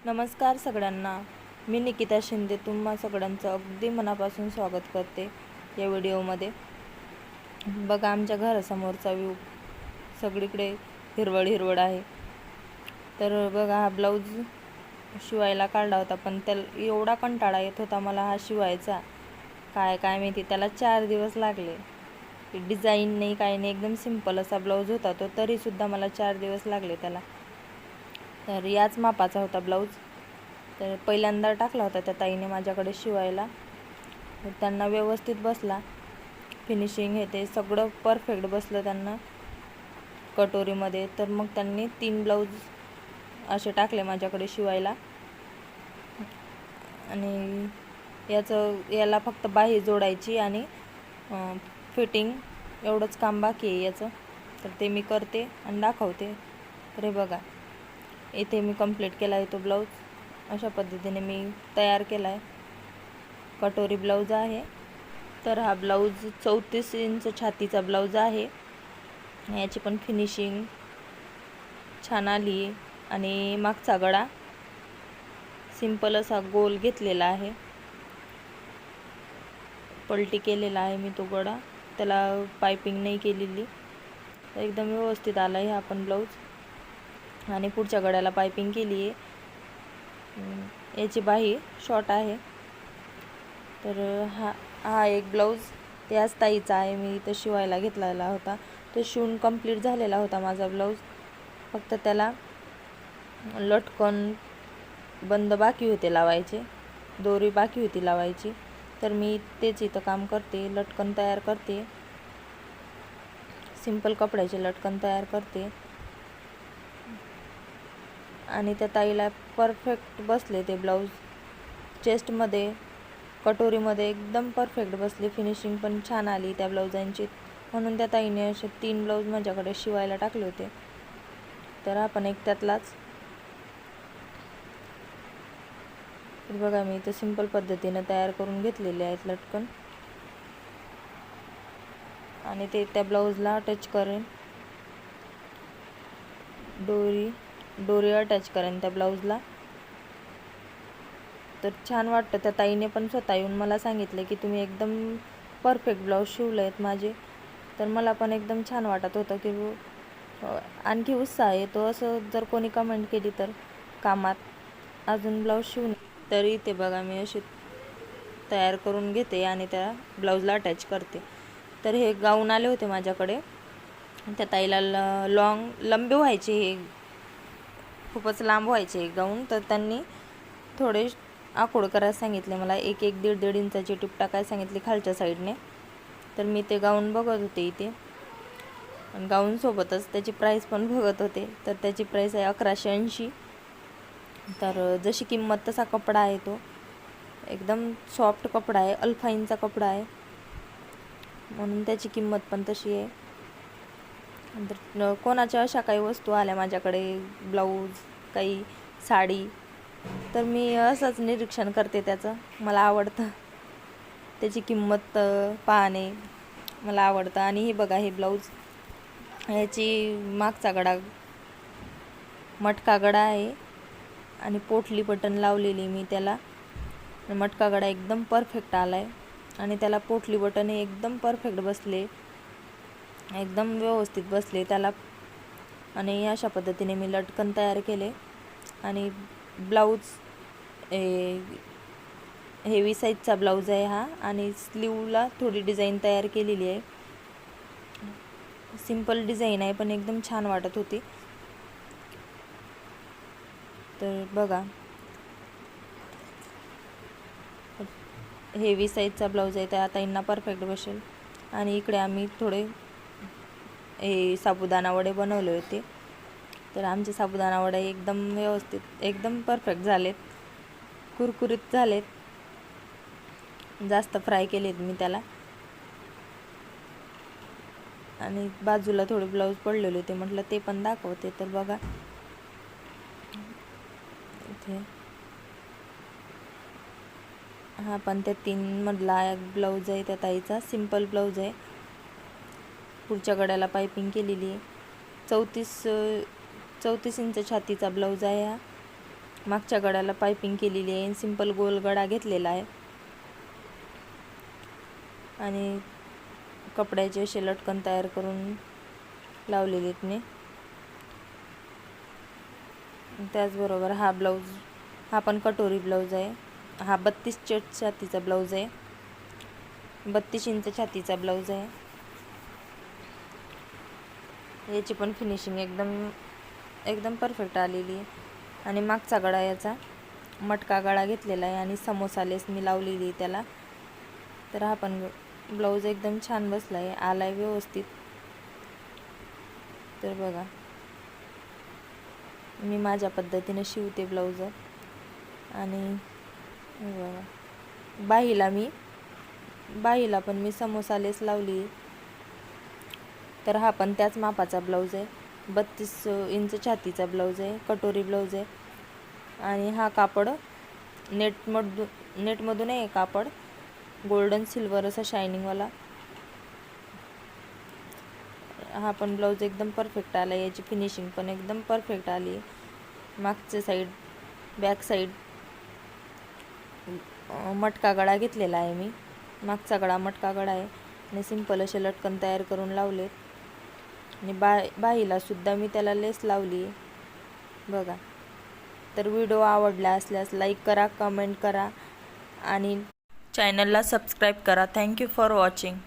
नमस्कार सगळ्यांना. मी निकिता शिंदे तुम्हा सगळ्यांचं अगदी मनापासून स्वागत करते या व्हिडिओमध्ये. बघा आमच्या घरासमोरचा व्ह्यू, सगळीकडे हिरवळ हिरवळ आहे. तर बघा हा ब्लाऊज शिवायला काढला होता, पण त्याला एवढा कंटाळा येत होता मला हा शिवायचा. काय माहिती, त्याला 4 दिवस लागले. डिझाईन नाही काही नाही, एकदम सिंपल असा ब्लाऊज होता तो, तरीसुद्धा मला 4 दिवस लागले त्याला. तर याच मापाचा होता ब्लाऊज. तर पहिल्यांदा टाकला होता त्या ताईने माझ्याकडे शिवायला. त्यांना व्यवस्थित बसला, फिनिशिंग हे ते सगळं परफेक्ट बसलं त्यांना कटोरीमध्ये. तर मग त्यांनी 3 ब्लाऊज असे टाकले माझ्याकडे शिवायला. आणि याला फक्त बाही जोडायची आणि फिटिंग एवढंच काम बाकी आहे याचं. तर ते मी करते आणि दाखवते. तर हे बघा, इथे मी कंप्लीट केला आहे तो ब्लाऊज. अशा पद्धतीने मी तयार केला आहे. कटोरी ब्लाऊज आहे. तर हा ब्लाऊज 34 इंच छातीचा ब्लाऊज आहे. याची पण फिनिशिंग छान आली. आणि मागचा गळा सिंपल असा गोल घेतलेला आहे, पलटी केलेला आहे मी तो गळा, त्याला पायपिंग नाही केलेली. एकदम व्यवस्थित आला आहे हा पण ब्लाऊज. आणि पुढच्या गळ्याला पायपिंग केली आहे. याची बाही शॉर्ट आहे. तर हा एक ब्लाऊज त्याच ताईचा आहे, मी इथं शिवायला घेतलेला होता. तो शिवून कंप्लीट झालेला होता माझा ब्लाऊज. फक्त त्याला लटकन बंद बाकी होते लावायचे, दोरी बाकी होती लावायची. तर मी तेच इथं काम करते, लटकन तयार करते, सिंपल कपड्याचे लटकन तयार करते. आणि त्या ताईला परफेक्ट बसले ते ब्लाऊज. चेस्टमध्ये, कटोरीमध्ये एकदम परफेक्ट बसले. फिनिशिंग पण छान आली त्या ब्लाऊजांची. म्हणून त्या ताईने असे 3 ब्लाऊज माझ्याकडे शिवायला टाकले होते. तर आपण एक त्यातलाच. तर बघा, मी इथं सिंपल पद्धतीने तयार करून घेतलेले आहेत लटकन. आणि ते त्या ब्लाऊजला अटॅच करेन, दोरी अटॅच करेन त्या ब्लाऊजला. तर छान वाटतं. त्या ताईने पण स्वतः येऊन मला सांगितलं की तुम्ही एकदम परफेक्ट ब्लाऊज शिवले आहेत माझे. तर मला पण एकदम छान वाटत होतं की आणखी उत्साह येतो असं जर कोणी कमेंट केली तर कामात अजून ब्लाऊज शिवून. तर इथे बघा, मी अशी तयार करून घेते आणि त्या ब्लाऊजला अटॅच करते. तर हे गाऊन आले होते माझ्याकडे. त्या ताईला लंबे व्हायचे, हे खूपच लांब व्हायचे हे गाऊन. तर त्यांनी थोडे आखूड करायला सांगितले मला, 1-1, 1.5 इंचाची टिप टाकायला सांगितली खालच्या साईडने. तर मी ते गाऊन बघत होते इथे, गाऊनसोबतच त्याची प्राईस पण बघत होते. तर त्याची प्राईस आहे 1180. तर जशी किंमत तसा कपडा आहे, तो एकदम सॉफ्ट कपडा आहे, अल्फाईनचा कपडा आहे, म्हणून त्याची किंमत पण तशी आहे. तर कोणाच्या अशा काही वस्तू आल्या माझ्याकडे, ब्लाऊज, काही साडी, तर मी असंच निरीक्षण करते त्याचं. मला आवडतं त्याची किंमत पाहणे, मला आवडतं. आणि हे बघा, हे ब्लाऊज, याची मागचा गळा मटका गळा आहे आणि पोटली बटन लावलेली मी त्याला. मटका गळा एकदम परफेक्ट आला आहे आणि त्याला पोटली बटन हे एकदम परफेक्ट बसले, एकदम व्यवस्थित बसले त्याला. आणि अशा पद्धतीने मी लटकन तयार केले. आणि ब्लाऊज हेवी साईजचा ब्लाऊज आहे हा. आणि स्लीवला थोडी डिझाईन तयार केलेली आहे, सिंपल डिझाईन आहे पण एकदम छान वाटत होती. तर बघा, हेवी साईजचा ब्लाऊज आहे, त्या ताईंना परफेक्ट बसेल. आणि इकडे आम्ही थोडे साबुदाणा वडे बनवले होते. तर आमचे साबुदाणा वडे एकदम व्यवस्थित, एकदम परफेक्ट झालेत, कुरकुरीत झालेत. जास्त फ्राय केलेत मी त्याला. आणि बाजूला थोडे ब्लाऊज पडलेले होते, म्हटलं ते पण दाखवते. तर बघा, इथे हा पण त्या 3 मधला ब्लाऊज आहे त्या ताईचा, सिंपल ब्लाऊज आहे. पुढच्या गळ्याला पायपिंग केलेली आहे. 34 इंच छातीचा ब्लाऊज आहे हा. मागच्या गळ्याला पायपिंग केलेली आहे, सिंपल गोल गळा घेतलेला आहे आणि कपड्याचे असे लटकन तयार करून लावलेले आहेत मी. त्याचबरोबर हा ब्लाऊज, हा पण कटोरी ब्लाऊज आहे. हा 32 छातीचा ब्लाऊज आहे, 32 इंच छातीचा ब्लाऊज आहे. याची पण फिनिशिंग एकदम परफेक्ट आलेली आहे. आणि मागचा गळा याचा मटका गळा घेतलेला आहे आणि समोसा लेस मी लावलेली आहे त्याला. तर हा पण ब्लाऊज एकदम छान बसला आहे, आला आहे व्यवस्थित. तर बघा, मी माझ्या पद्धतीने शिवते ब्लाऊज. आणि बघा, बाहीला पण मी समोसा लेस लावली. तर हा पण त्याच मापाचा ब्लाऊज आहे, 32 इंच छातीचा ब्लाऊज आहे, कटोरी ब्लाऊज आहे. आणि हा कापड नेटमधून आहे कापड, गोल्डन सिल्वर असा शायनिंगवाला. हा पण ब्लाऊज एकदम परफेक्ट आला, याची फिनिशिंग पण एकदम परफेक्ट आली. मागचे साईड, बॅक साईड मटका गळा घेतलेला आहे मी. मागचा गळा मटका गळा आहे आणि सिंपल असे लटकन तयार करून लावलेत. आणि बाहीला सुद्धा मी त्याला लेस लावली आहे बघा. तर व्हिडिओ आवडला असल्यास लाईक करा, कमेंट करा आणि चॅनलला सबस्क्राईब करा. Thank you for watching.